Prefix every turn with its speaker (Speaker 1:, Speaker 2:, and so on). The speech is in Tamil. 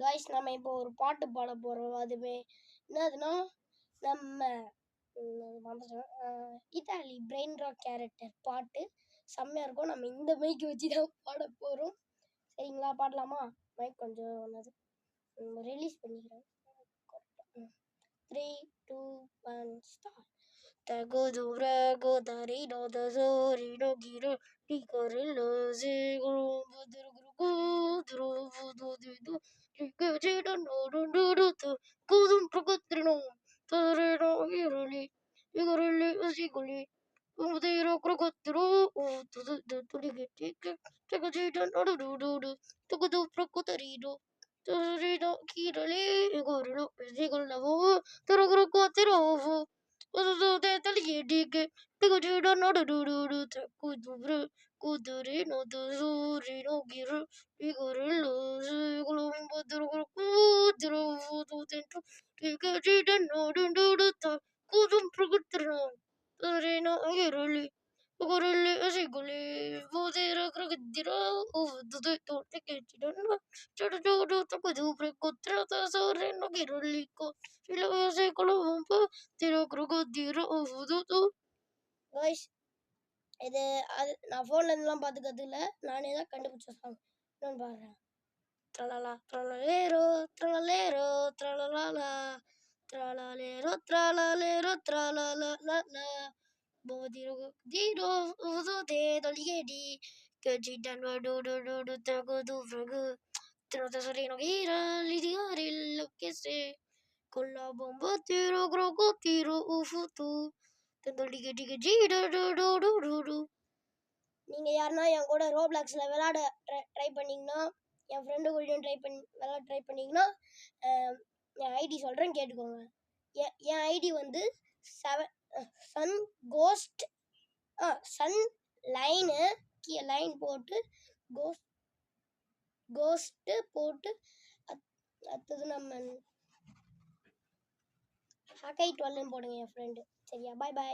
Speaker 1: காய்ஸ் நம்ம இப்போ ஒரு பாட்டு பாட போகிறோம். அதுவே என்னதுன்னா நம்ம இத்தாலி பிரெயின் ராக் கேரக்டர் பாட்டு செம்மையாக இருக்கும். நம்ம இந்த மைக் வச்சு தான் பாட போகிறோம். சரிங்களா, பாடலாமா? மைக் கொஞ்சம் ஒன்றது ரிலீஸ் பண்ணிக்கிறேன். 3, 2, 1 start. Tagodu rago darino da zorino giro picorello zeguru budurgu dru vudu du giro no du tu kudum prokotrino torino iruli igorili usiguli umudiro krokotro tu digiti tagajida no du tugudu prokotarino torino kirali igorilo zigulavo torogrokotiro Guys, இது அது நான் ஃபோன்ல இருந்துலாம் பார்த்துக்கிறது இல்லை, நானே தான் கண்டுபிடிச்ச சாங். இன்னொன்று பாடுறேன். ட்ரலலா ட்ரலலேரோ ட்ரலலேரோ ட்ரலலாலா ட்ரலலேரோ ட்ரலலேரோ ட்ரலலாலா போதிரோ தீரோ உது தே தொலிகேடி கஜிடன் வடு தகுது ஃப்ரகு ட்ரதசரினோ கீரா லிதிகாரில் லொக்கேசே கொல்லா பொம்போ தீரோ க்ரோகோ தீரோ உஃபுது நீங்கள் யாருன்னா என் கூட ரோப்ளாக்ஸில் விளையாட ட்ரை பண்ணிங்கன்னா, என் ஃப்ரெண்டு கூடயும் விளையாட ட்ரை பண்ணிங்கன்னா என் ஐடி சொல்கிறேன், கேட்டுக்கோங்க. என் ஐடி வந்து sun ghost sun line line போட்டு கோஸ்ட்டு போட்டு அடுத்தது நம்ம ஹக்கை 12 போடுங்க என் ஃப்ரெண்டு. சரியா, பாய் பாய்.